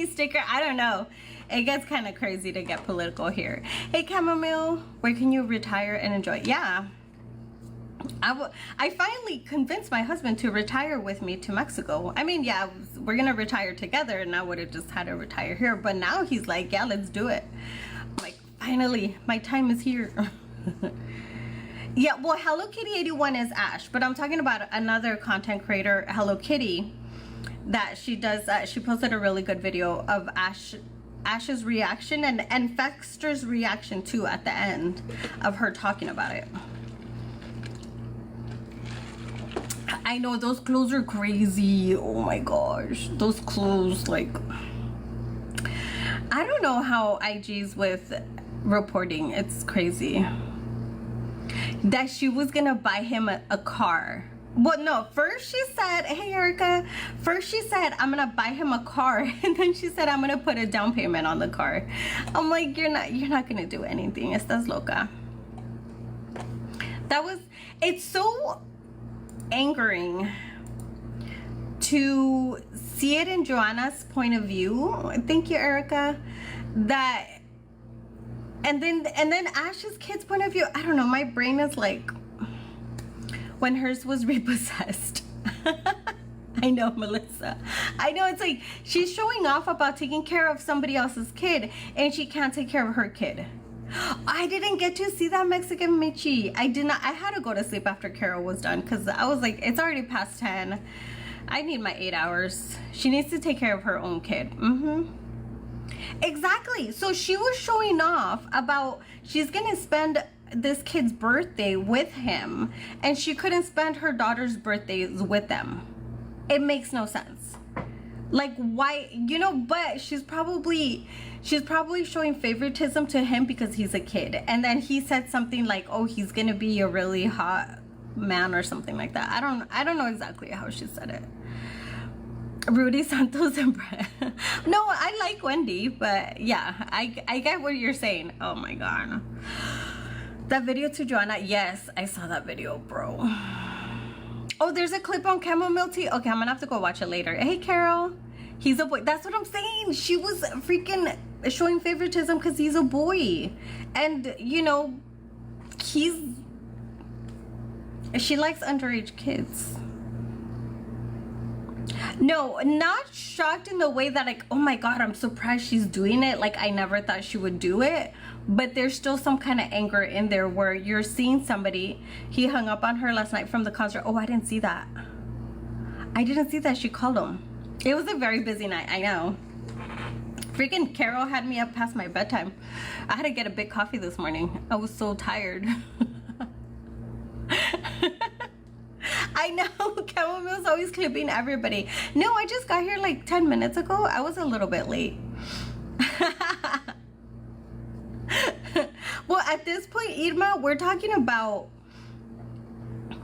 sticker. I don't know. It gets kind of crazy to get political here. Hey, Chamomile, where can you retire and enjoy? Yeah. I finally convinced my husband to retire with me to Mexico. I mean, yeah, we're gonna retire together, and I would have just had to retire here. But now he's like, yeah, let's do it. I'm like, finally, my time is here. Yeah, well, Hello Kitty 81 is Ash, but I'm talking about another content creator, Hello Kitty, that she does. She posted a really good video of Ash's reaction and Fexter's reaction too at the end of her talking about it. I know those clothes are crazy. Oh my gosh, those clothes, like, I don't know how IG's with reporting. It's crazy that she was gonna buy him a car. Well, no, first she said, hey Erica, first she said I'm gonna buy him a car, and then she said I'm gonna put a down payment on the car. I'm like, you're not gonna do anything. Estás loca. It's so angering to see it in Joanna's point of view. Thank you, Erica. That and then Ash's kid's point of view. I don't know, my brain is like when hers was repossessed. I know, Melissa. I know, it's like she's showing off about taking care of somebody else's kid and she can't take care of her kid. I didn't get to see that Mexican Michi. I did not. I had to go to sleep after Carol was done because I was like, it's already past 10. I need my 8 hours. She needs to take care of her own kid. Exactly. So she was showing off about she's gonna spend this kid's birthday with him, and she couldn't spend her daughter's birthdays with them. It makes no sense. Like, why, you know? But she's probably showing favoritism to him because he's a kid, and then he said something like, oh, he's gonna be a really hot man or something like that. I don't know exactly how she said it. Rudy Santos and Brett. No, I like Wendy, but yeah, I get what you're saying. Oh my god, that video to Joanna. Yes, I saw that video, bro. Oh, there's a clip on Chamomile tea. Okay, I'm gonna have to go watch it later. Hey, Carol, he's a boy. That's what I'm saying. She was freaking showing favoritism because he's a boy, and you know, she likes underage kids. No, not shocked in the way that, like, oh my god, I'm surprised she's doing it. Like, I never thought she would do it. But there's still some kind of anger in there where you're seeing somebody. He hung up on her last night from the concert. Oh, I didn't see that. I didn't see that she called him. It was a very busy night, I know. Freaking Carol had me up past my bedtime. I had to get a big coffee this morning. I was so tired. I know, Chamomile's always clipping everybody. No, I just got here like 10 minutes ago. I was a little bit late. Well, at this point, Irma, we're talking about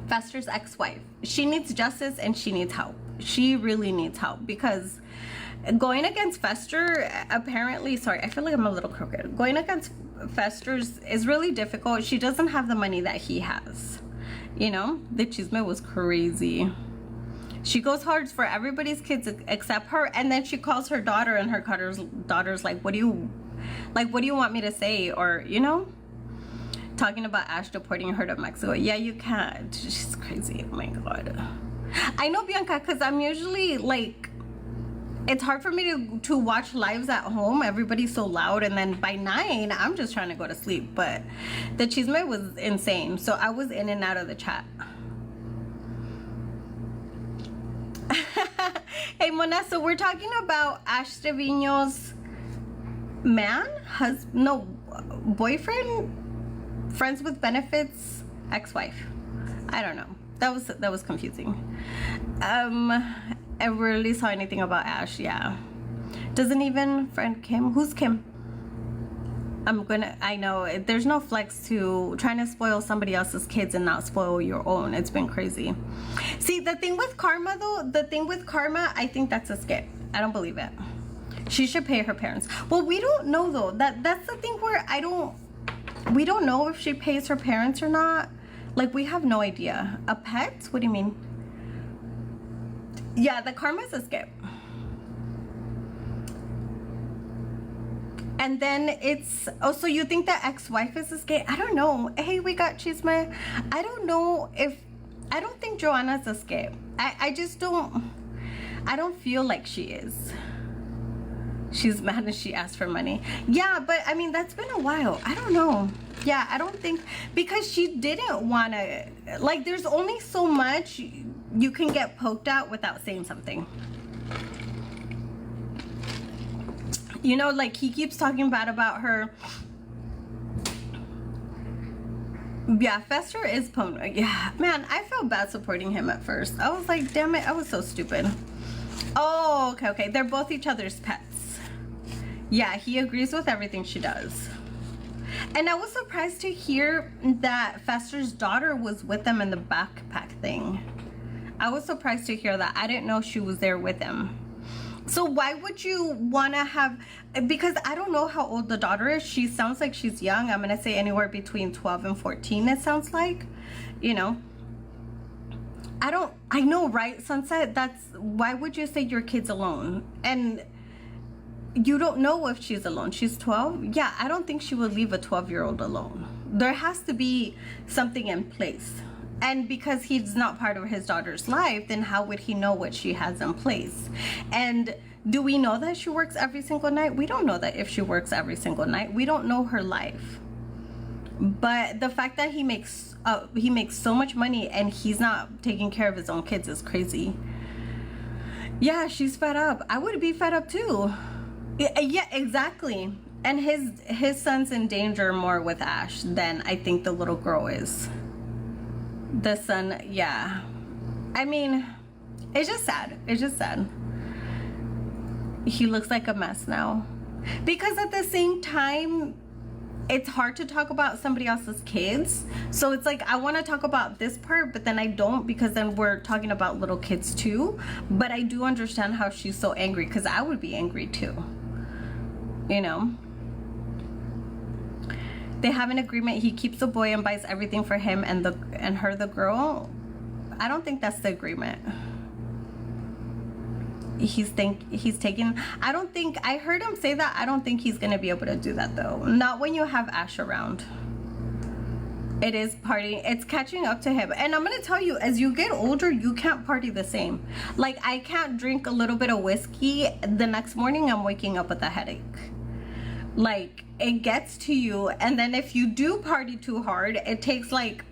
Fester's ex-wife. She needs justice and she needs help. She really needs help because going against Fester, apparently, sorry, I feel like I'm a little crooked. Going against Fester's is really difficult. She doesn't have the money that he has. You know, the chisme was crazy. She goes hard for everybody's kids except her, and then she calls her daughter, and her daughter's like, what do you want me to say? Or, you know, talking about Ash deporting her to Mexico. Yeah, you can't. She's crazy. Oh my god. I know, Bianca, because I'm usually like, it's hard for me to watch lives at home. Everybody's so loud, and then by 9 I'm just trying to go to sleep. But the chisme was insane, so I was in and out of the chat. Hey Mona, so we're talking about Ash Trevino's boyfriend, friends with benefits, ex-wife. I don't know, that was confusing. I rarely saw anything about Ash. Yeah, doesn't even friend Kim. Who's Kim? I know there's no flex to trying to spoil somebody else's kids and not spoil your own. It's been crazy. See, the thing with Karma though, I think that's a skip. I don't believe it. She should pay her parents. Well, we don't know though. That's the thing where we don't know if she pays her parents or not. Like, we have no idea. A pet? What do you mean? Yeah, the Karma's a skip. And then it's, oh, so you think the ex-wife is this gay? I don't know. Hey, we got chisme. I don't know if, I don't think Joanna's a gay. I just don't, I don't feel like she is. She's mad and she asked for money. Yeah, but I mean, that's been a while. I don't know. Yeah, I don't think, because she didn't want to, like, there's only so much you can get poked at without saying something. You know, like, he keeps talking bad about her. Yeah, Fester is pwned. Yeah, man, I felt bad supporting him at first. I was like, damn it, I was so stupid. Oh, okay. They're both each other's pets. Yeah, he agrees with everything she does. And I was surprised to hear that Fester's daughter was with them in the backpack thing. I was surprised to hear that. I didn't know she was there with him. So why would you want to have, because I don't know how old the daughter is. She sounds like she's young. I'm going to say anywhere between 12 and 14, it sounds like. You know. I know, right, Sunset? That's, why would you say your kid's alone? And you don't know if she's alone. She's 12. Yeah, I don't think she would leave a 12-year-old alone. There has to be something in place. And because he's not part of his daughter's life, then how would he know what she has in place? And do we know that she works every single night? We don't know that if she works every single night. We don't know her life. But the fact that he makes so much money and he's not taking care of his own kids is crazy. Yeah, she's fed up. I would be fed up too. Yeah, exactly. And his son's in danger more with Ash than I think the little girl is. The son, yeah. I mean, it's just sad. It's just sad. He looks like a mess now. Because at the same time, it's hard to talk about somebody else's kids. So it's like, I want to talk about this part, but then I don't, because then we're talking about little kids too. But I do understand how she's so angry, because I would be angry too. You know? They have an agreement. He keeps the boy and buys everything for him and her, the girl. I don't think that's the agreement. He's taking, I don't think, I heard him say that. I don't think he's gonna be able to do that though. Not when you have Ash around. It is partying. It's catching up to him. And I'm gonna tell you, as you get older, you can't party the same. Like, I can't drink a little bit of whiskey. The next morning, I'm waking up with a headache. Like, it gets to you. And then if you do party too hard, it takes like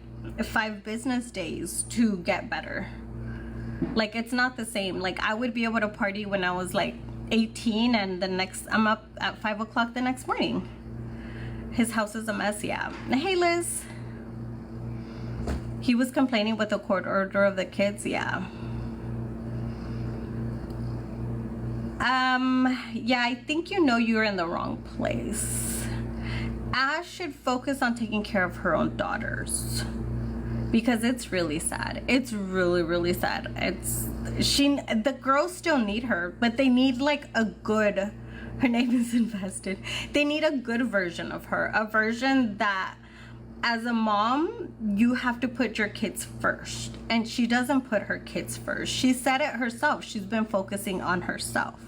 5 business days to get better. Like, it's not the same. Like, I would be able to party when I was like 18 and I'm up at 5 o'clock the next morning. His house is a mess. Yeah. Hey, Liz. He was complaining with the court order of the kids. Yeah. Yeah, I think you know you're in the wrong place. Ash should focus on taking care of her own daughters. Because it's really sad. It's really, really sad. The girls still need her, but they need like a good, her name is invested. They need a good version of her. A version that, as a mom, you have to put your kids first. And she doesn't put her kids first. She said it herself. She's been focusing on herself.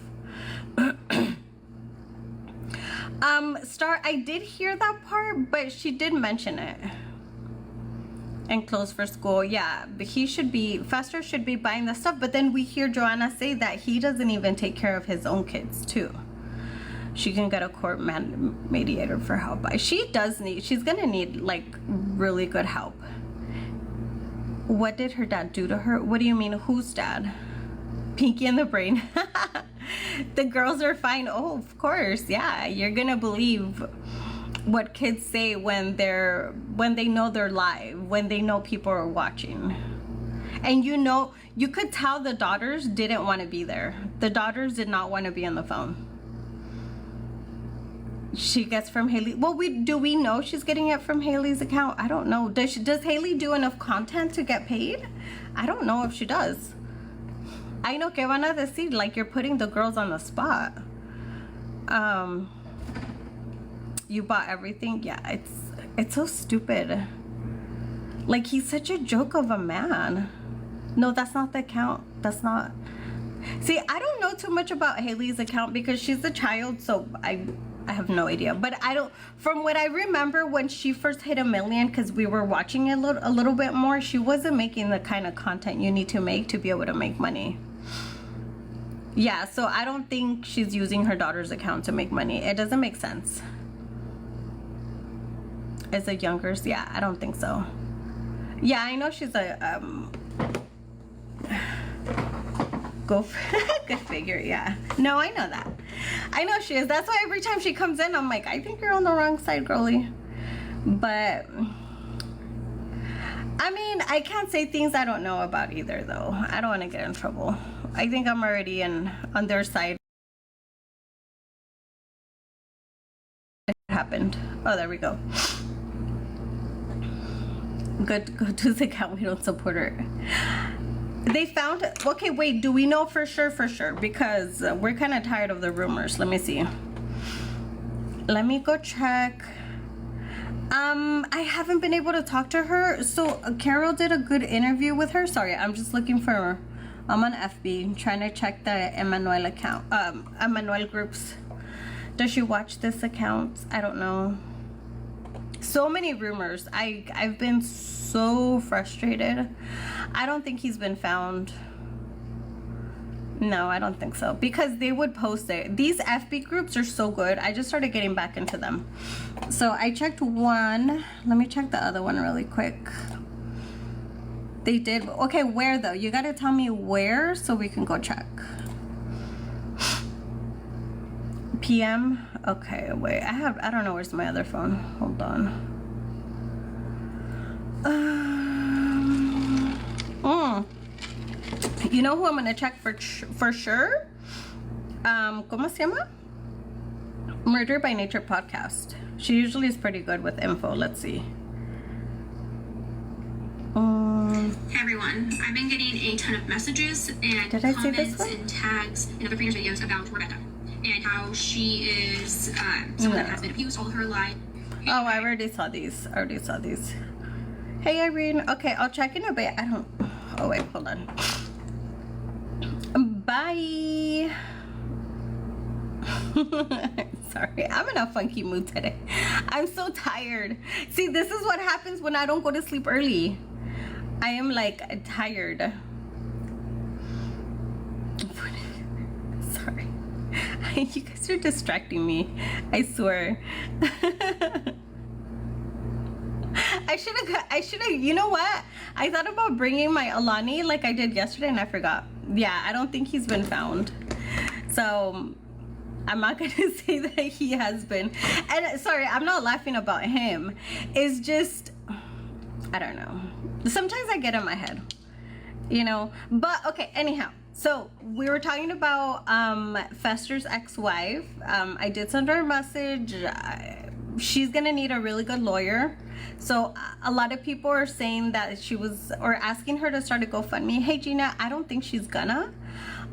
Star, I did hear that part, but she did mention it. And clothes for school, yeah. But Fester should be buying the stuff. But then we hear Joanna say that he doesn't even take care of his own kids too. She can get a court mediator for help. She's gonna need like really good help. What did her dad do to her? What do you mean, whose dad? Pinky in the brain. The girls are fine. Oh, of course, yeah. You're gonna believe what kids say when they know they're live, when they know people are watching. And you could tell the daughters didn't want to be there. The daughters did not want to be on the phone. She gets from Haley. Well, do we know she's getting it from Haley's account? I don't know. Does Haley do enough content to get paid? I don't know if she does. I know que van a decir, like, you're putting the girls on the spot. You bought everything? Yeah, it's so stupid. Like, he's such a joke of a man. No, that's not the account. That's not. See, I don't know too much about Haley's account because she's a child, so I I have no idea. But I don't, from what I remember when she first hit 1 million, because we were watching it a little bit more, she wasn't making the kind of content you need to make to be able to make money. Yeah, so I don't think she's using her daughter's account to make money. It doesn't make sense. Is it youngers? Yeah, I don't think so. Yeah, I know she's a go good figure. Yeah, no, I know that. I know she is. That's why every time she comes in, I'm like, I think you're on the wrong side, girly. But I mean, I can't say things I don't know about either, though. I don't want to get in trouble. I think I'm already on their side. It happened. Oh, there we go. Good, go to the account. We don't support her. They found, okay, wait, do we know for sure? Because we're kind of tired of the rumors. Let me see. Let me go check. I haven't been able to talk to her. So Carol did a good interview with her. Sorry, I'm just looking for, I'm on FB trying to check the Emmanuel account, Emmanuel groups. Does she watch this account? I don't know. So many rumors. I've been so frustrated. I don't think he's been found. No, I don't think so, because they would post it. These FB groups are so good. I just started getting back into them. So I checked one. Let me check the other one really quick. They did. Okay, where though? You gotta tell me where so we can go check. PM. Okay, wait. I don't know where's my other phone. Hold on. You know who I'm gonna check for sure? ¿Cómo se llama? Murder by Nature podcast. She usually is pretty good with info. Let's see. Hey everyone, I've been getting a ton of messages and comments and tags in other previous videos about Rebecca and how she is someone that has been abused all her life. Oh, I already saw these. Hey Irene. Okay, I'll check in a bit. Oh wait, hold on. Bye. Sorry, I'm in a funky mood today. I'm so tired. See, this is what happens when I don't go to sleep early. I am like tired. Sorry. You guys are distracting me. I swear. I should have, you know what? I thought about bringing my Alani like I did yesterday and I forgot. Yeah, I don't think he's been found. So I'm not gonna say that he has been. And sorry, I'm not laughing about him. It's just, I don't know. Sometimes I get in my head, you know. But okay, anyhow. So we were talking about Fester's ex-wife. I did send her a message. She's gonna need a really good lawyer. So a lot of people are saying that she was, or asking her to start a GoFundMe. Hey Gina, I don't think she's gonna.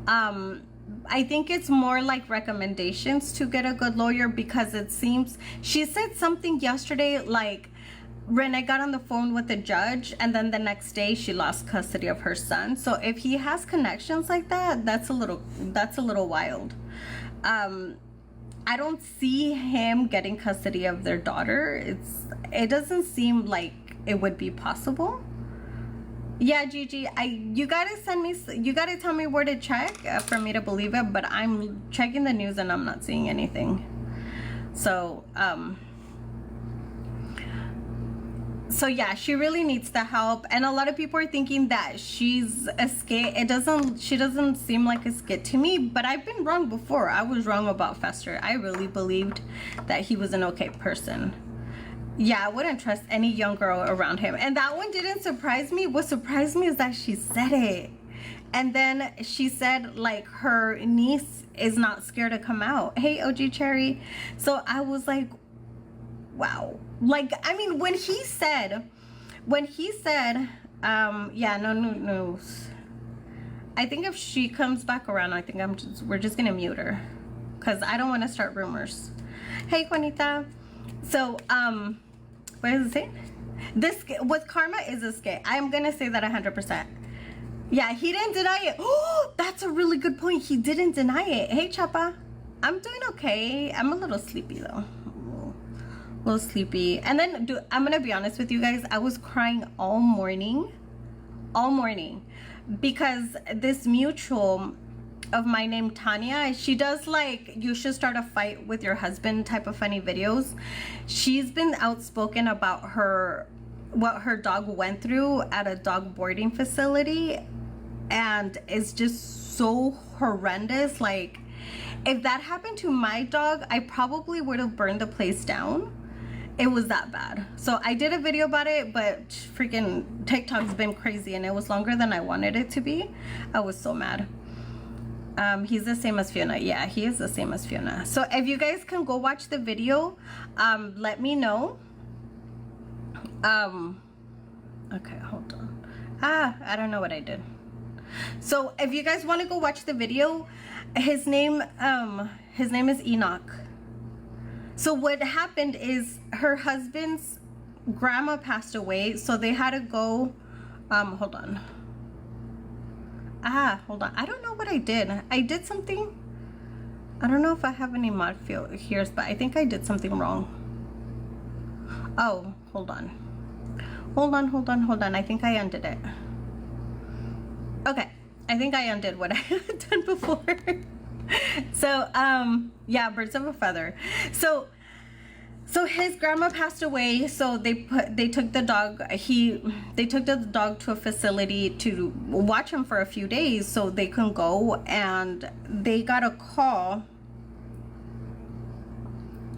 I think it's more like recommendations to get a good lawyer, because it seems, she said something yesterday like Renee got on the phone with the judge and then the next day she lost custody of her son. So if he has connections like that, that's a little wild. I don't see him getting custody of their daughter. It doesn't seem like it would be possible. Yeah, Gigi, you gotta tell me where to check for me to believe it, but I'm checking the news and I'm not seeing anything. So yeah, she really needs the help, and a lot of people are thinking that she's a skit. She doesn't seem like a skit to me, but I've been wrong before. I was wrong about Fester. I really believed that he was an okay person. Yeah, I wouldn't trust any young girl around him. And that one didn't surprise me. What surprised me is that she said it. And then she said like her niece is not scared to come out. Hey, OG Cherry. So I was like, wow. Like, I mean, when he said, yeah, no news. I think if she comes back around, I think we're just gonna mute her, because I don't want to start rumors. Hey, Juanita. So, what does it say? This with Karma is a skit. I'm gonna say that 100%. Yeah, he didn't deny it. Oh, that's a really good point. He didn't deny it. Hey, Chapa. I'm doing okay. I'm a little sleepy though. A little sleepy. And then I'm gonna be honest with you guys, I was crying all morning because this mutual of mine named Tanya, she does like you should start a fight with your husband type of funny videos. She's been outspoken about what her dog went through at a dog boarding facility, and it's just so horrendous. Like, if that happened to my dog, I probably would have burned the place down. It was that bad. So I did a video about it, but freaking TikTok's been crazy and it was longer than I wanted it to be. I was so mad. He's the same as Fiona. Yeah, he is the same as Fiona. So if you guys can go watch the video, let me know. Okay, hold on. I don't know what I did. So if you guys want to go watch the video, his name is Enoch. So what happened is her husband's grandma passed away, so they had to go, hold on. Hold on. I don't know what I did. I did something. I don't know if I have any mod field here, but I think I did something wrong. Oh, hold on. Hold on. I think I undid it. Okay. I think I undid what I had done before. So, yeah, birds of a feather. So his grandma passed away, so they took the dog to a facility to watch him for a few days so they can go, and they got a call.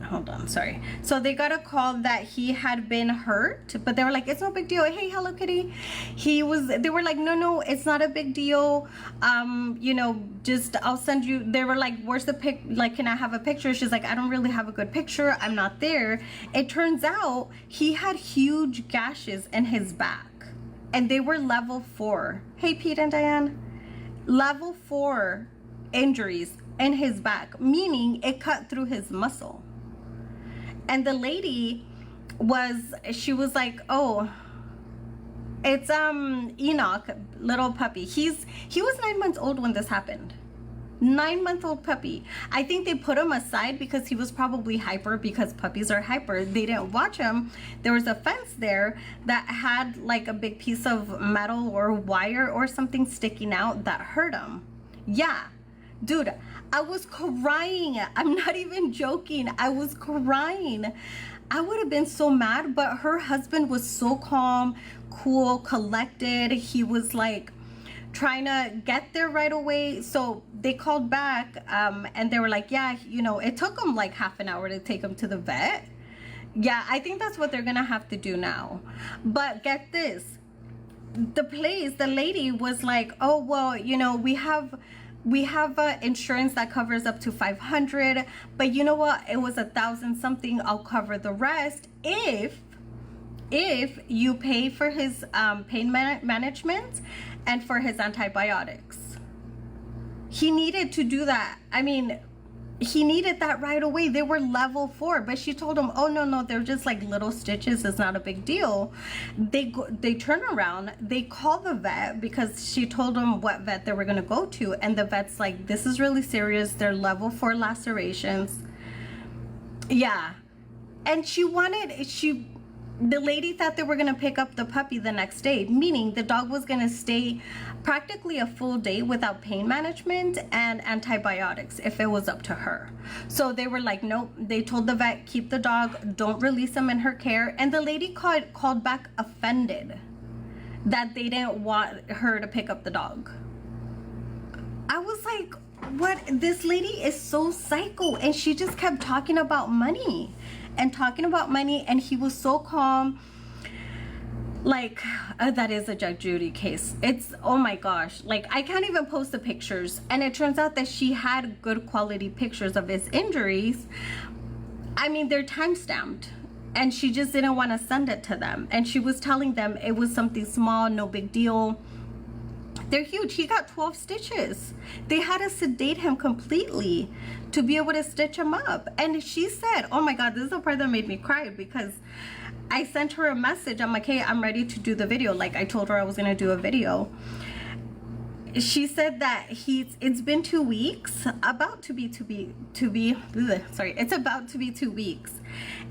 Hold on, sorry. So they got a call that he had been hurt, but they were like, it's no big deal. Hey, Hello Kitty. They were like, no, it's not a big deal. You know, just, I'll send you. They were like, where's the pic? Like, can I have a picture? She's like, I don't really have a good picture. I'm not there. It turns out he had huge gashes in his back, and they were level 4. Hey, Pete and Diane. Level 4 injuries in his back, meaning it cut through his muscle. And the lady she was like, oh, it's Enoch, little puppy. He was 9 months old when this happened. 9-month-old puppy. I think they put him aside because he was probably hyper, because puppies are hyper. They didn't watch him. There was a fence there that had like a big piece of metal or wire or something sticking out that hurt him. Yeah. Dude, I was crying. I'm not even joking. I was crying. I would have been so mad, but her husband was so calm, cool, collected. He was like trying to get there right away. So they called back, and they were like, yeah, you know, it took them like half an hour to take him to the vet. Yeah, I think that's what they're gonna have to do now. But get this, the lady was like, oh, well, you know, we have insurance that covers up to $500, but you know what, it was $1,000 something. I'll cover the rest if you pay for his pain management and for his antibiotics. He needed to do that. I mean, he needed that right away. They were level 4, but she told him, oh, no, they're just like little stitches. It's not a big deal. They turn around, they call the vet because she told them what vet they were going to go to. And the vet's like, this is really serious. They're level 4 lacerations. Yeah. And the lady thought they were going to pick up the puppy the next day, meaning the dog was going to stay practically a full day without pain management and antibiotics if it was up to her. So they were like, nope. They told the vet, keep the dog, don't release him in her care. And the lady called back offended that they didn't want her to pick up the dog. I was like, what? This lady is so psycho. And she just kept talking about money. And he was so calm. Like, that is a Judge Judy case. It's, oh my gosh, like, I can't even post the pictures. And it turns out that she had good quality pictures of his injuries. I mean, they're time-stamped, and she just didn't want to send it to them. And she was telling them it was something small, no big deal. They're huge. He got 12 stitches. They had to sedate him completely to be able to stitch him up. And she said, oh my God, this is the part that made me cry, because I sent her a message. I'm like, hey, I'm ready to do the video. Like, I told her I was going to do a video. she said that it's been 2 weeks, it's about to be 2 weeks,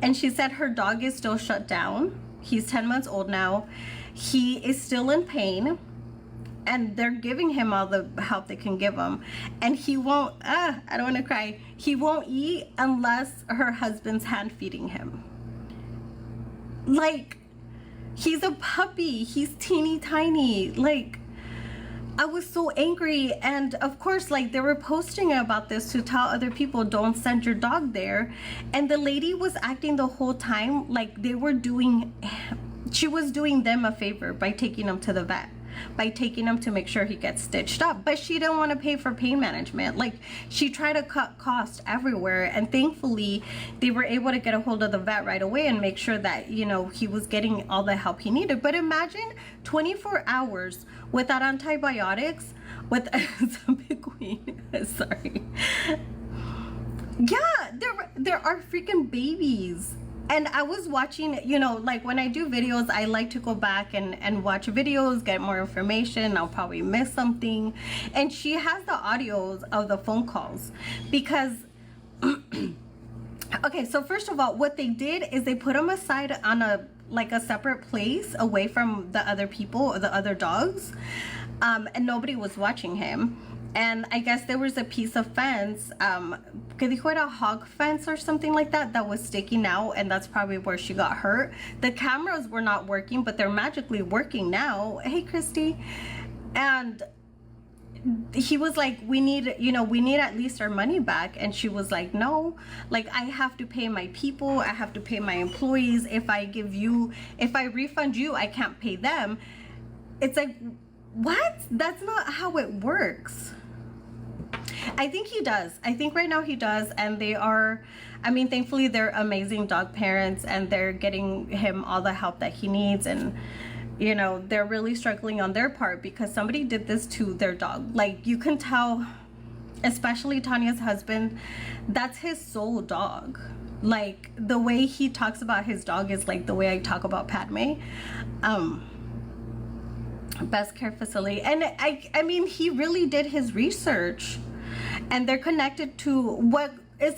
and she said her dog is still shut down. He's 10 months old now. He is still in pain, and they're giving him all the help they can give him, and he won't, I don't want to cry, he won't eat unless her husband's hand feeding him. Like, he's a puppy, he's teeny tiny. Like, I was so angry, and of course, like, they were posting about this to tell other people, don't send your dog there. And the lady was acting the whole time like she was doing them a favor by taking him to the vet, by taking him to make sure he gets stitched up. But she didn't want to pay for pain management. Like, she tried to cut costs everywhere, and thankfully they were able to get a hold of the vet right away and make sure that, you know, he was getting all the help he needed. But imagine 24 hours without antibiotics, with big queen. Sorry. Yeah, there are freaking babies. And I was watching, you know, like, when I do videos, I like to go back and watch videos, get more information. I'll probably miss something. And she has the audios of the phone calls because, okay, so first of all, what they did is they put him aside on a separate place away from the other people or the other dogs, and nobody was watching him. And I guess there was a piece of fence, que dijo era hog fence or something like that, that was sticking out, and that's probably where she got hurt. The cameras were not working, but they're magically working now. Hey, Christy. And he was like, we need at least our money back. And she was like, no, like, I have to pay my people, I have to pay my employees. If I refund you, I can't pay them. It's like, what? That's not how it works. I think he does. I think right now he does. And they are, I mean, thankfully they're amazing dog parents, and they're getting him all the help that he needs. And, you know, they're really struggling on their part because somebody did this to their dog. Like, you can tell, especially Tanya's husband, that's his sole dog. Like, the way he talks about his dog is like the way I talk about Padme. Best care facility. And I mean, he really did his research, and they're connected to what is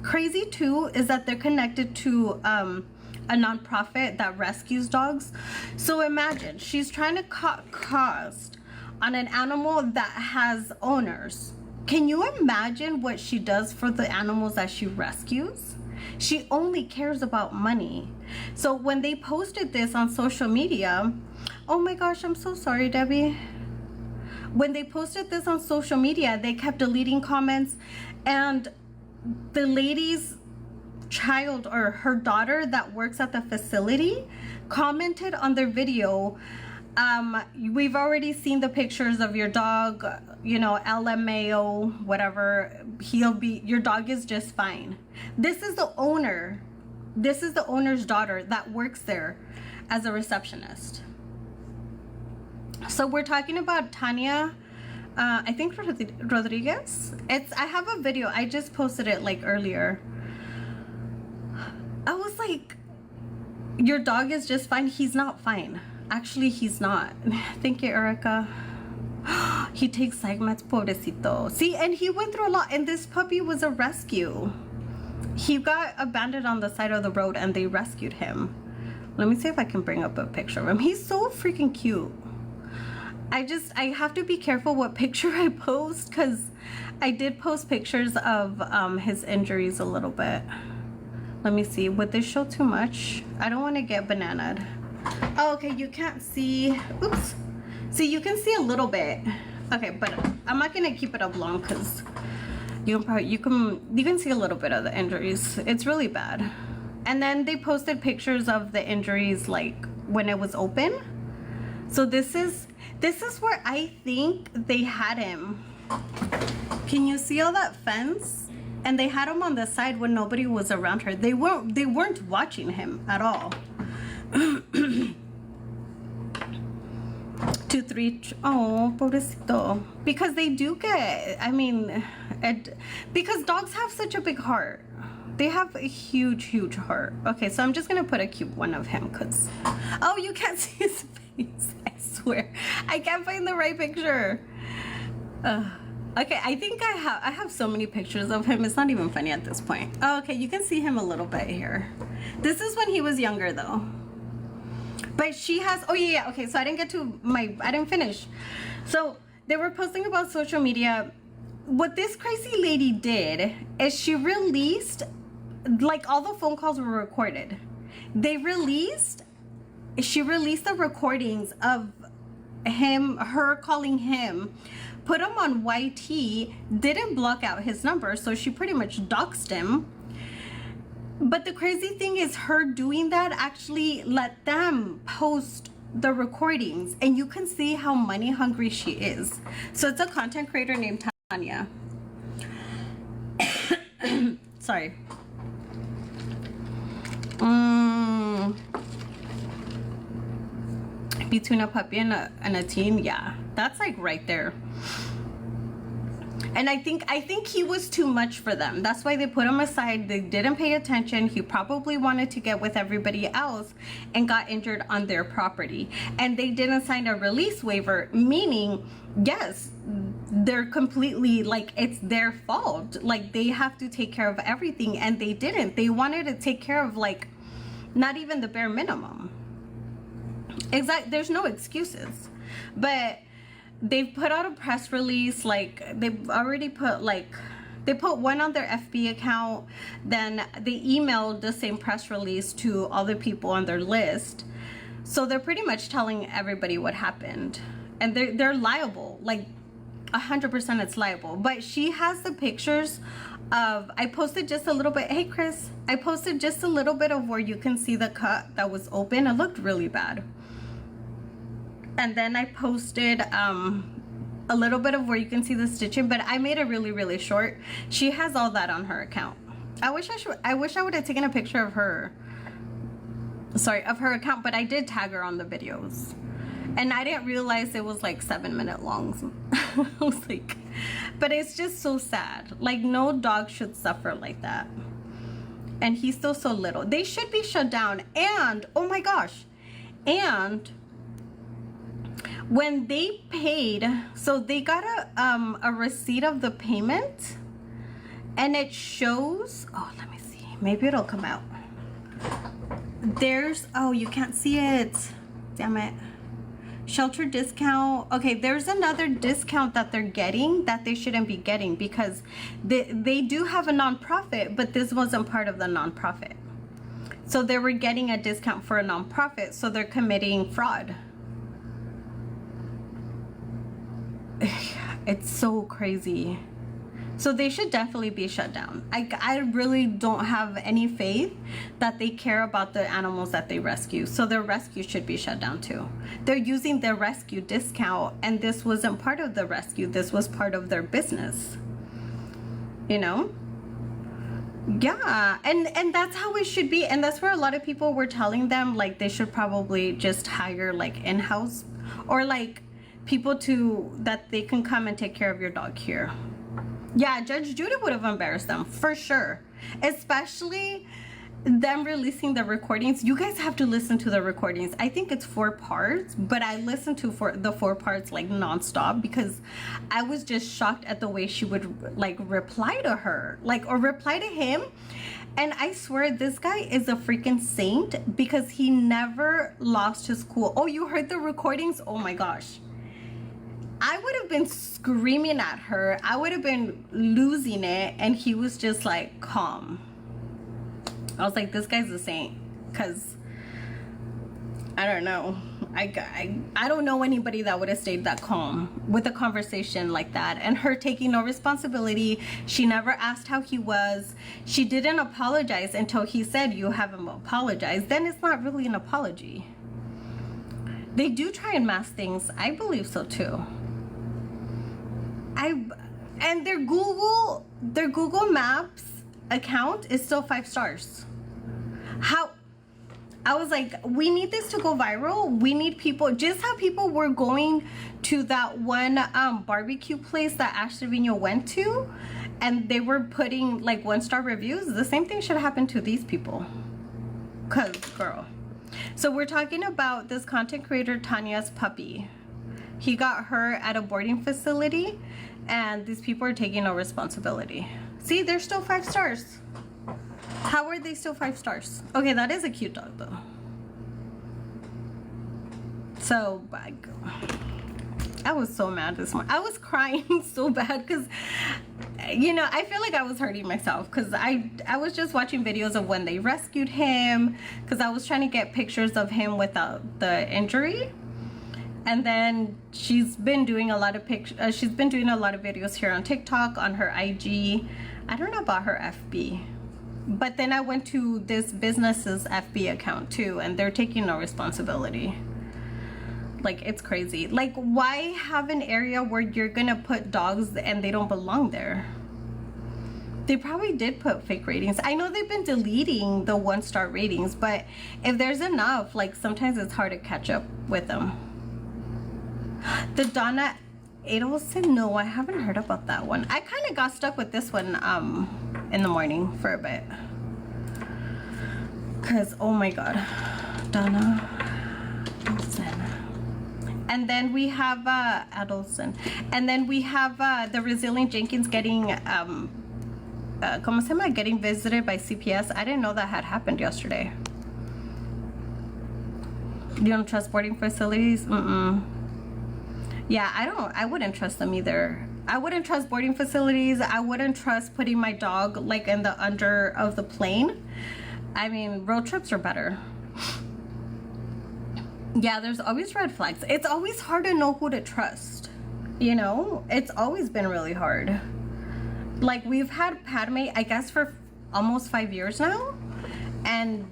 crazy too is that they're connected to a nonprofit that rescues dogs. So imagine, she's trying to cut cost on an animal that has owners. Can you imagine what she does for the animals that she rescues? She only cares about money. So when they posted this on social media, oh my gosh, I'm so sorry, Debbie. When they posted this on social media, they kept deleting comments, and the lady's child, or her daughter that works at the facility, commented on their video, we've already seen the pictures of your dog, you know, LMAO, whatever, your dog is just fine. This is the owner. This is the owner's daughter that works there as a receptionist. So we're talking about Tanya, I think Rodriguez. I have a video. I just posted it like earlier. I was like, your dog is just fine. He's not fine. Actually, he's not. Thank you, Erica. He takes Sigmats, pobrecito. See, and he went through a lot. And this puppy was a rescue. He got abandoned on the side of the road, and they rescued him. Let me see if I can bring up a picture of him. He's so freaking cute. I have to be careful what picture I post, because I did post pictures of his injuries a little bit. Let me see. Would this show too much? I don't want to get bananaed. Oh, okay, you can't see. Oops. See, you can see a little bit. Okay, but I'm not gonna keep it up long because you can see a little bit of the injuries. It's really bad. And then they posted pictures of the injuries like when it was open. So this is where I think they had him. Can you see all that fence? And they had him on the side when nobody was around her. They weren't watching him at all. 2, 3. Oh, pobrecito. Because they do get, I mean, because dogs have such a big heart. They have a huge heart. Okay, so I'm just gonna put a cute one of him because, oh, you can't see his face. I swear, I can't find the right picture. Okay, I think I have so many pictures of him. It's not even funny at this point. Oh, okay, you can see him a little bit here. This is when he was younger though. But she has, oh yeah, okay, so I didn't finish. So they were posting about social media. What this crazy lady did is she released, like, all the phone calls were recorded. She released the recordings of her calling him, put him on YT, didn't block out his number, so she pretty much doxed him. But the crazy thing is her doing that actually let them post the recordings, and you can see how money hungry she is. So it's a content creator named Tanya. Sorry. Between a puppy and a teen, yeah, that's like right there. And I think he was too much for them. That's why they put him aside. They didn't pay attention. He probably wanted to get with everybody else and got injured on their property. And they didn't sign a release waiver, meaning, yes, they're completely, like, it's their fault. Like, they have to take care of everything, and they didn't. They wanted to take care of, like, not even the bare minimum. Exactly. There's no excuses. But they've put out a press release, like, they've already put, like, they put one on their FB account, then they emailed the same press release to all the people on their list. So they're pretty much telling everybody what happened. And they're liable, like 100% it's liable. But she has the pictures of, I posted just a little bit, hey Chris, I posted just a little bit of where you can see the cut that was open. It looked really bad. And then I posted a little bit of where you can see the stitching, but I made it really short. She has all that on her account. I wish I would have taken a picture of her, of her account, but I did tag her on the videos. And I didn't realize it was like 7-minute long. I was like, but it's just so sad. Like, no dog should suffer like that. And he's still so little. They should be shut down. And, oh my gosh, and when they paid, so they got a receipt of the payment, and it shows, oh, let me see, maybe it'll come out. There's, oh, you can't see it, damn it. Shelter discount. Okay, there's another discount that they're getting that they shouldn't be getting, because they do have a nonprofit, but this wasn't part of the nonprofit. So they were getting a discount for a nonprofit, so they're committing fraud. It's so crazy. So they should definitely be shut down. I really don't have any faith that they care about the animals that they rescue. So their rescue should be shut down too. They're using their rescue discount, and this wasn't part of the rescue. This was part of their business. You know? Yeah, and that's how it should be. And that's where a lot of people were telling them, like, they should probably just hire, like, in-house, or like people that they can come and take care of your dog here. Yeah, Judge Judy would have embarrassed them for sure, especially them releasing the recordings. You guys have to listen to the recordings. I think it's 4 parts, but I listened to the 4 parts like nonstop, because I was just shocked at the way she would, like, reply to her, like, or reply to him. And I swear this guy is a freaking saint, because he never lost his cool. Oh, you heard the recordings? Oh my gosh. I would have been screaming at her. I would have been losing it. And he was just like calm. I was like, this guy's a saint. Because I don't know. I don't know anybody that would have stayed that calm with a conversation like that. And her taking no responsibility. She never asked how he was. She didn't apologize until he said, you haven't apologized. Then it's not really an apology. They do try and mask things. I believe so too. And their Google Maps account is still 5 stars. How? I was like, we need this to go viral. We need people, just how people were going to that one barbecue place that Ashley Vino went to, and they were putting like 1-star reviews. The same thing should happen to these people. Cause girl. So we're talking about this content creator Tanya's puppy. He got her at a boarding facility, and these people are taking no responsibility. See, they're still 5 stars. How are they still 5 stars? Okay, that is a cute dog though. So, I was so mad this morning. I was crying so bad because, you know, I feel like I was hurting myself because I was just watching videos of when they rescued him, because I was trying to get pictures of him without the injury. And then she's been doing a lot of she's been doing a lot of videos here on TikTok, on her IG. I don't know about her FB. But then I went to this business's FB account too, and they're taking no responsibility. Like, it's crazy. Like, why have an area where you're gonna put dogs and they don't belong there? They probably did put fake ratings. I know they've been deleting the 1-star ratings, but if there's enough, like, sometimes it's hard to catch up with them. The Donna Adelson, no, I haven't heard about that one. I kind of got stuck with this one in the morning for a bit, because oh my god, Donna Adelson. And then we have Adelson, and then we have the Resilient Jenkins getting ¿cómo se llama? Getting visited by CPS. I didn't know that had happened yesterday. You don't trust boarding facilities? Yeah, I wouldn't trust them either. I wouldn't trust boarding facilities. I wouldn't trust putting my dog like in the under of the plane. I mean, road trips are better. Yeah, there's always red flags. It's always hard to know who to trust. You know, it's always been really hard. Like, we've had Padme, I guess, for almost 5 years now. And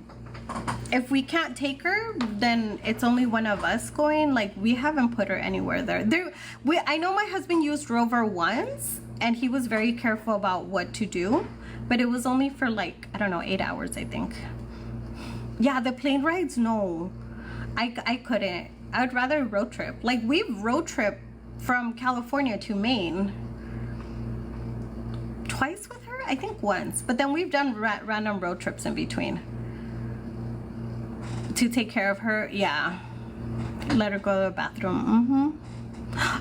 if we can't take her, then it's only one of us going. Like, we haven't put her anywhere there. I know my husband used Rover once, and he was very careful about what to do. But it was only for, like, I don't know, 8 hours, I think. Yeah, the plane rides, no. I couldn't. I would rather road trip. Like, we've road trip from California to Maine twice with her, I think once, but then we've done random road trips in between to take care of her. Yeah, let her go to the bathroom.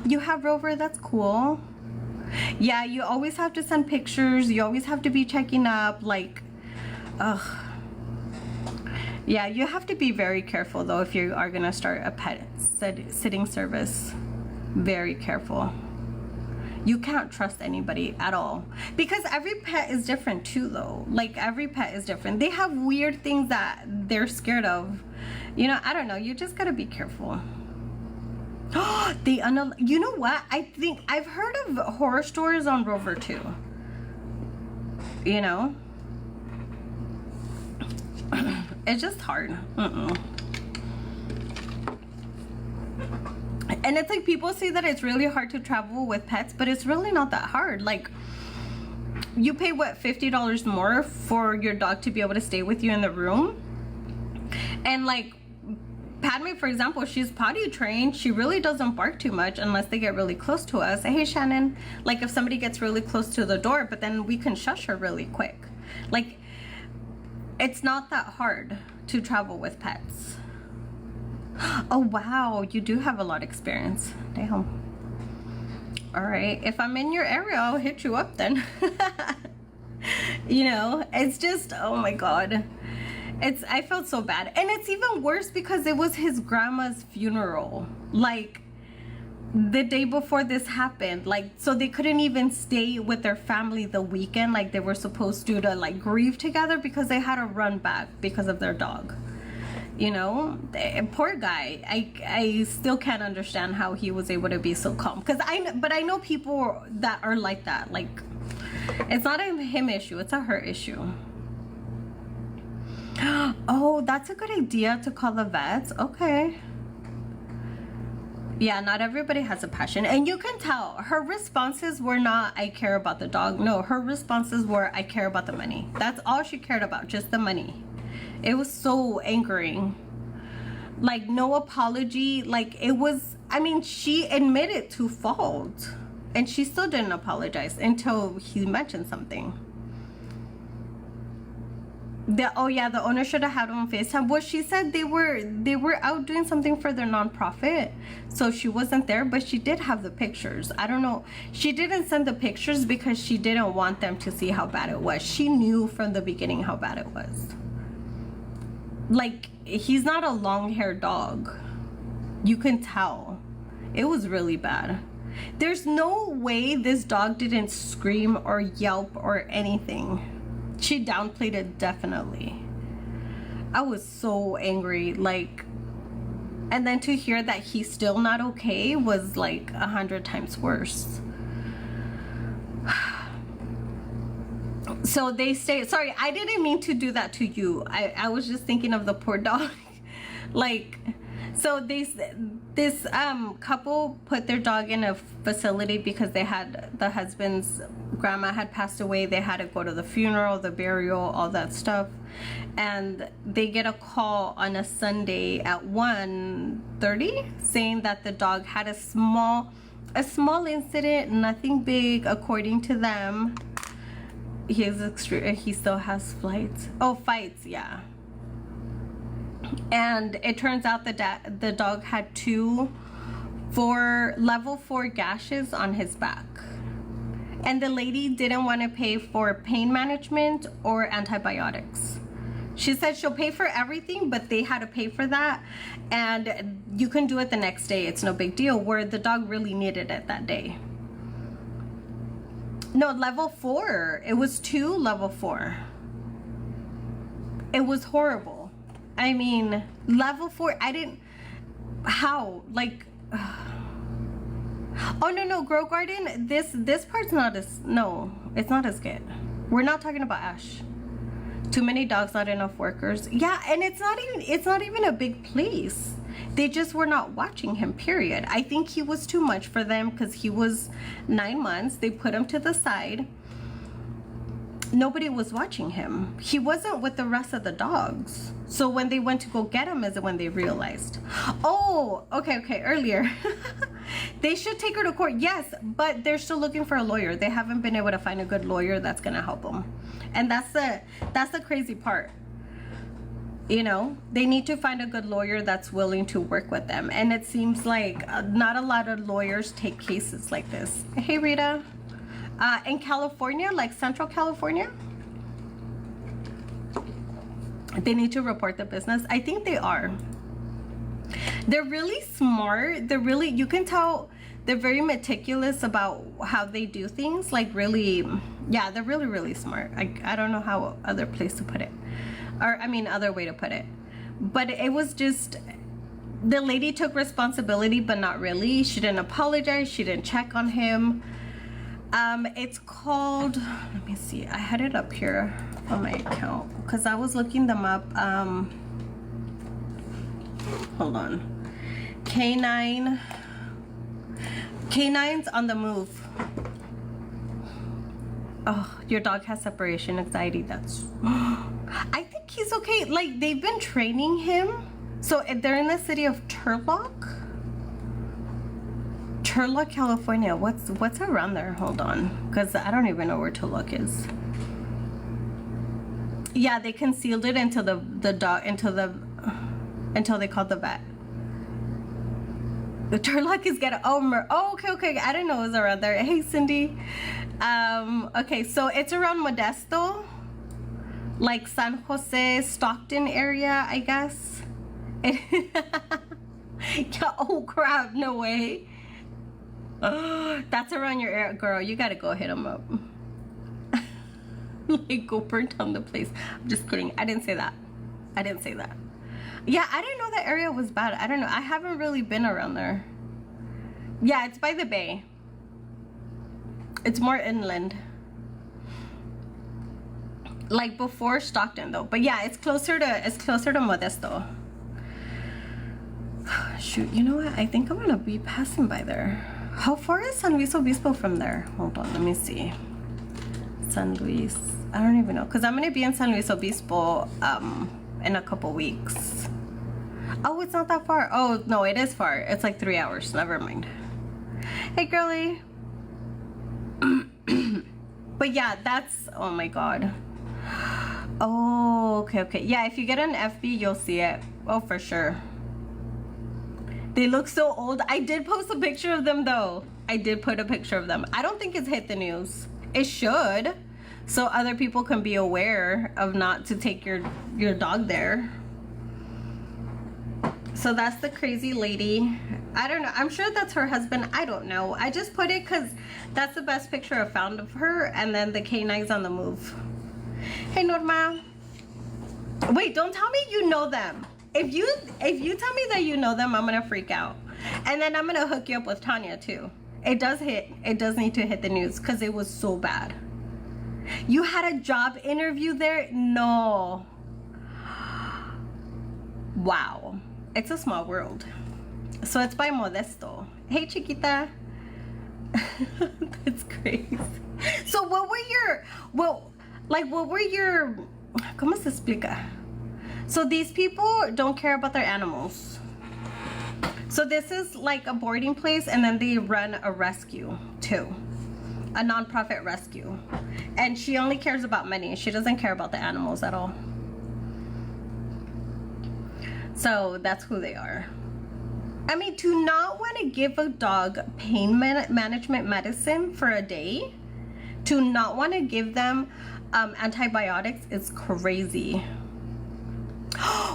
You have Rover? That's cool. Yeah, you always have to send pictures. You always have to be checking up, like, ugh. Yeah, you have to be very careful though if you are gonna start a pet sitting service. Very careful. You can't trust anybody at all, because every pet is different too though. Like, every pet is different. They have weird things that they're scared of. You know, I don't know. You just gotta be careful. You know what? I think I've heard of horror stories on Rover too. You know? It's just hard. And it's like, people say that it's really hard to travel with pets, but it's really not that hard. Like, you pay what, $50 more for your dog to be able to stay with you in the room. And like Padme, for example, she's potty trained. She really doesn't bark too much unless they get really close to us. Hey Shannon, like if somebody gets really close to the door, but then we can shush her really quick. Like, it's not that hard to travel with pets. Oh wow, you do have a lot of experience. Damn. All right, if I'm in your area, I'll hit you up then. You know, it's just, oh my god. I felt so bad. And it's even worse because it was his grandma's funeral. Like, the day before this happened. Like, so they couldn't even stay with their family the weekend like they were supposed to like grieve together, because they had to run back because of their dog. You know, poor guy. I still can't understand how he was able to be so calm. But I know people that are like that. Like, it's not a him issue, it's a her issue. Oh, that's a good idea to call the vets. Okay. Yeah, not everybody has a passion. And you can tell her responses were not, I care about the dog. No, her responses were, I care about the money. That's all she cared about, just the money. It was so angering. Like, no apology. Like, it was, I mean, she admitted to fault. And she still didn't apologize until he mentioned something. The owner should have had him on FaceTime. Well, she said they were out doing something for their nonprofit, so she wasn't there, but she did have the pictures. I don't know. She didn't send the pictures because she didn't want them to see how bad it was. She knew from the beginning how bad it was. Like, he's not a long-haired dog. You can tell. It was really bad. There's no way this dog didn't scream or yelp or anything. She downplayed it, definitely. I was so angry, like, and then to hear that he's still not okay was like 100 times worse. So they say, sorry, I didn't mean to do that to you. I was just thinking of the poor dog. Like, so this couple put their dog in a facility because the husband's grandma had passed away. They had to go to the funeral, the burial, all that stuff. And they get a call on a Sunday at 1:30 saying that the dog had a small incident, nothing big according to them. He still has fights, yeah. And it turns out that the dog had 2 level 4 gashes on his back. And the lady didn't want to pay for pain management or antibiotics. She said she'll pay for everything, but they had to pay for that. And you can do it the next day. It's no big deal, where the dog really needed it that day. No, level 4. It was 2 level 4. It was horrible. I mean, level 4, how? Like, oh, no, Grow Garden, this part's not as, no, it's not as good. We're not talking about Ash. Too many dogs, not enough workers. Yeah, and it's not even a big place. They just were not watching him, period. I think he was too much for them because he was 9 months. They put him to the side. Nobody was watching him. He wasn't with the rest of the dogs. So when they went to go get him is when they realized. Oh, okay, earlier. They should take her to court, yes, but they're still looking for a lawyer. They haven't been able to find a good lawyer that's gonna help them. And that's the crazy part. You know, they need to find a good lawyer that's willing to work with them. And it seems like not a lot of lawyers take cases like this. Hey, Rita. In California, like Central California, they need to report the business. I think they are. They're really smart. You can tell they're very meticulous about how they do things. Like, really, yeah, they're really, really smart. I don't know how other place to put it. Or, I mean, other way to put it. But it was just, the lady took responsibility, but not really. She didn't apologize. She didn't check on him. It's called, let me see, I had it up here on my account because I was looking them up. Hold on. Canines on the Move. Oh, your dog has separation anxiety. That's, I think he's okay. Like, they've been training him. So they're in the city of Turlock, California. What's around there? Hold on, because I don't even know where Turlock is. Yeah, they concealed it until until they called the vet. The Turlock is getting okay. I didn't know it was around there. Hey, Cindy. Okay, so it's around Modesto, like San Jose, Stockton area, I guess. Yeah, oh crap, no way. That's around your area, girl. You gotta go hit them up. Like, go burn down the place. I'm just kidding. I didn't say that. Yeah, I didn't know that area was bad. I don't know. I haven't really been around there. Yeah, it's by the bay. It's more inland. Like before Stockton though. But yeah, it's closer to Modesto. Shoot, you know what? I think I'm gonna be passing by there. How far is San Luis Obispo from there? Hold on, let me see. San Luis. I don't even know. Because I'm gonna be in San Luis Obispo in a couple weeks. Oh, it's not that far. Oh no, it is far. It's like 3 hours. Never mind. Hey girlie. But yeah, that's, oh my god. Oh, okay. Yeah, if you get an FB, you'll see it. Oh, for sure. They look so old. I did post a picture of them though. I did put a picture of them. I don't think it's hit the news. It should, so other people can be aware of not to take your dog there. So that's the crazy lady. I don't know. I'm sure that's her husband. I don't know. I just put it because that's the best picture I found of her, and then the canines on the move. Hey, Norma. Wait, don't tell me you know them. If you tell me that you know them, I'm gonna freak out. And then I'm gonna hook you up with Tanya too. It does need to hit the news because it was so bad. You had a job interview there? No. Wow. It's a small world. So it's by Modesto. Hey, Chiquita. That's crazy. So what were your, ¿cómo se explica? So these people don't care about their animals. So this is like a boarding place, and then they run a rescue too. A non-profit rescue. And she only cares about money. She doesn't care about the animals at all. So that's who they are. I mean, to not want to give a dog pain management medicine for a day, to not want to give them antibiotics is crazy.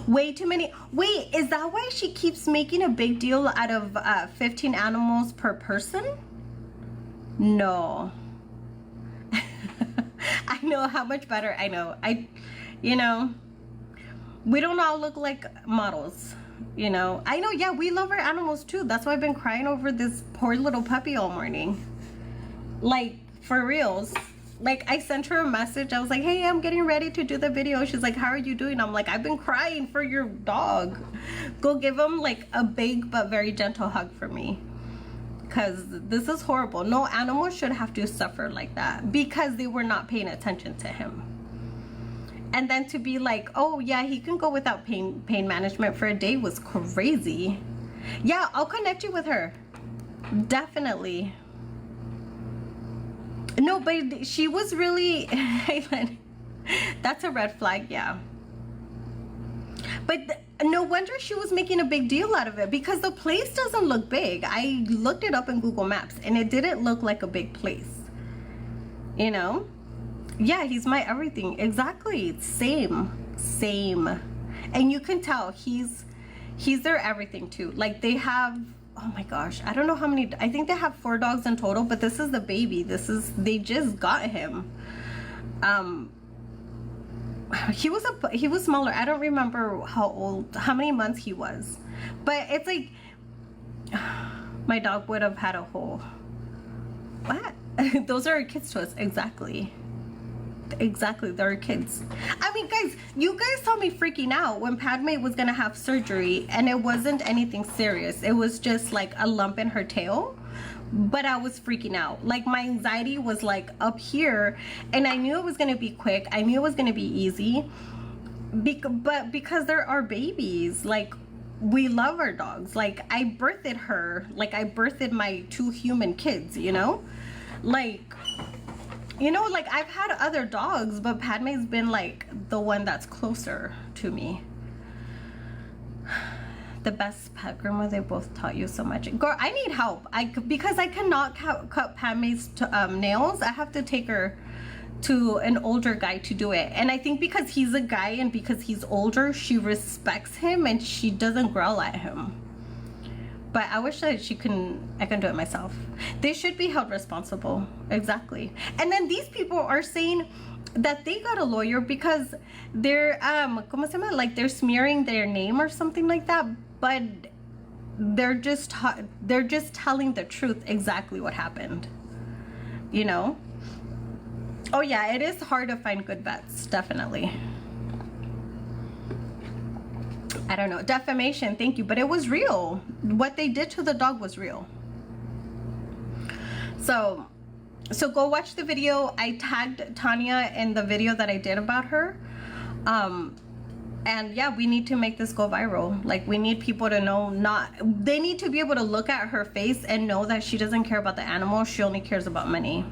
Way too many. Wait, is that why she keeps making a big deal out of 15 animals per person? No. I know how much better. I know. You know, we don't all look like models. You know, I know. Yeah, we love our animals too. That's why I've been crying over this poor little puppy all morning. Like, for reals. Like, I sent her a message. I was like, hey, I'm getting ready to do the video. She's like, how are you doing? I'm like, I've been crying for your dog. Go give him like a big but very gentle hug for me. Because this is horrible. No animal should have to suffer like that because they were not paying attention to him. And then to be like, oh yeah, he can go without pain management for a day was crazy. Yeah, I'll connect you with her. Definitely. No, but she was really, that's a red flag, yeah. But no wonder she was making a big deal out of it because the place doesn't look big. I looked it up in Google Maps and it didn't look like a big place. You know? Yeah, he's my everything. Exactly. Same. And you can tell he's their everything too. Like they have, oh my gosh, I don't know how many, I think they have 4 dogs in total, but this is the baby. They just got him. He was smaller. I don't remember how many months he was, but it's like my dog would have had a whole, what? Those are kids to us. Exactly, they're kids. I mean, guys, you guys saw me freaking out when Padme was gonna have surgery and it wasn't anything serious. It was just like a lump in her tail, but I was freaking out. Like my anxiety was like up here, and I knew it was gonna be quick. I knew it was gonna be easy, but because there are babies, like we love our dogs. Like I birthed her, like I birthed my 2 human kids, you know? Like, you know, like I've had other dogs, but Padme's been like the one that's closer to me. The best pet grandma, they both taught you so much. Girl, I need help. Because I cannot cut Padme's nails. I have to take her to an older guy to do it. And I think because he's a guy and because he's older, she respects him and she doesn't growl at him. But I wish that I can do it myself. They should be held responsible. Exactly. And then these people are saying that they got a lawyer because they're ¿cómo se llama? Like they're smearing their name or something like that, but they're just telling the truth, exactly what happened. You know? Oh yeah, it is hard to find good vets, definitely. I don't know, defamation, thank you, but it was real. What they did to the dog was real. So go watch the video. I tagged Tanya in the video that I did about her. And yeah, we need to make this go viral. Like we need people to know, they need to be able to look at her face and know that she doesn't care about the animal. She only cares about money.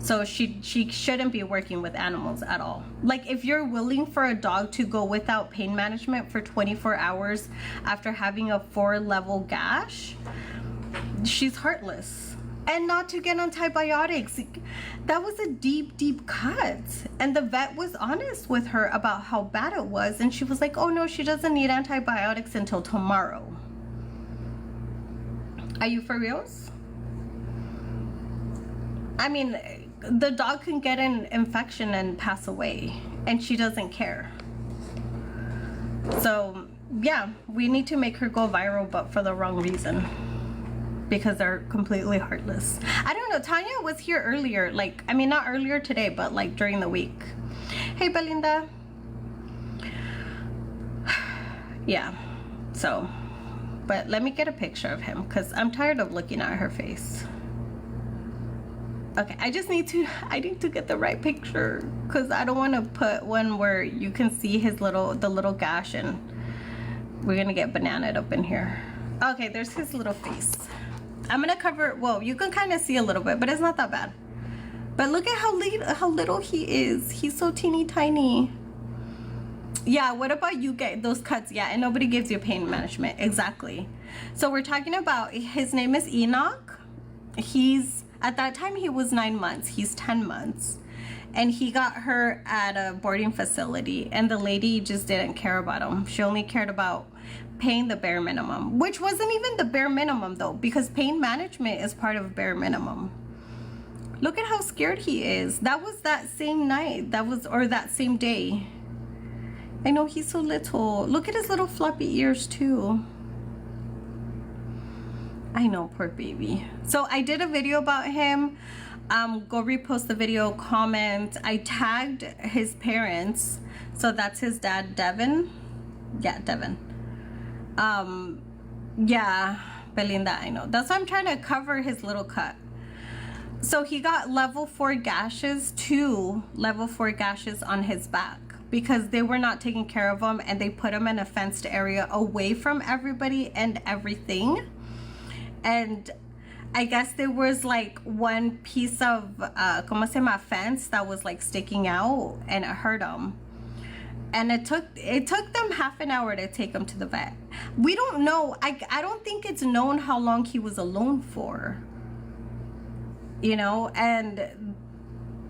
So she shouldn't be working with animals at all. Like, if you're willing for a dog to go without pain management for 24 hours after having a 4-level gash, she's heartless. And not to get antibiotics. That was a deep cut. And the vet was honest with her about how bad it was. And she was like, oh no, she doesn't need antibiotics until tomorrow. Are you for reals? I mean, the dog can get an infection and pass away, and she doesn't care. So yeah, we need to make her go viral, but for the wrong reason, because they're completely heartless. I don't know, Tanya was here earlier, like, I mean, not earlier today, but like during the week. Hey Belinda. Yeah, so, but let me get a picture of him because I'm tired of looking at her face. Okay, I need to get the right picture because I don't want to put one where you can see the little gash, and we're gonna get bananaed up in here. Okay, there's his little face. I'm gonna cover, well, you can kind of see a little bit, but it's not that bad. But look at how little he is. He's so teeny tiny. Yeah, what about you get those cuts? Yeah, and nobody gives you pain management. Exactly. So we're talking about, his name is Enoch. At that time, he was 9 months. He's 10 months. And he got her at a boarding facility. And the lady just didn't care about him. She only cared about paying the bare minimum. Which wasn't even the bare minimum, though. Because pain management is part of bare minimum. Look at how scared he is. That was that same night. Or that same day. I know, he's so little. Look at his little floppy ears, too. I know, poor baby. So I did a video about him. Go repost the video, comment. I tagged his parents. So that's his dad, Devin. Yeah, Devin. Yeah, Belinda, I know. That's why I'm trying to cover his little cut. So he got level 4 gashes, 2 level 4 gashes on his back, because they were not taking care of him, and they put him in a fenced area away from everybody and everything. And I guess there was like one piece of como se llama, fence that was like sticking out, and it hurt him. And it took them half an hour to take him to the vet. We don't know. I don't think it's known how long he was alone for. You know, and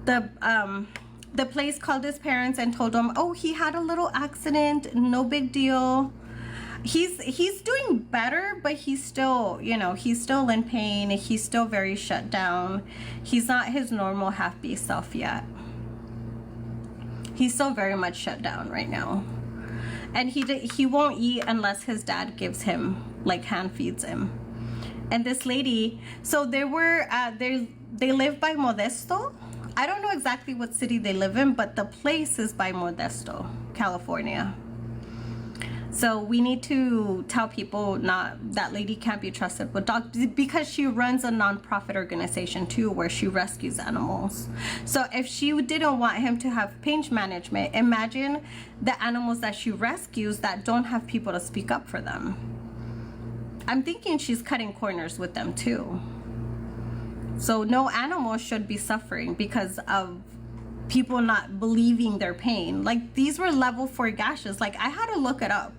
the place called his parents and told them, oh, he had a little accident, no big deal. He's doing better, but he's still, you know, he's still in pain. He's still very shut down. He's not his normal half-beat self yet. He's still very much shut down right now. And he won't eat unless his dad gives him, like, hand feeds him. And this lady, so they live by Modesto. I don't know exactly what city they live in, but the place is by Modesto, California. So we need to tell people that lady can't be trusted with dogs, because she runs a non-profit organization too, where she rescues animals. So if she didn't want him to have pain management, imagine the animals that she rescues that don't have people to speak up for them. I'm thinking she's cutting corners with them too. So no animal should be suffering because of people not believing their pain. Like, these were level 4 gashes. Like, I had to look it up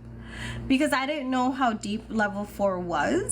because I didn't know how deep level 4 was.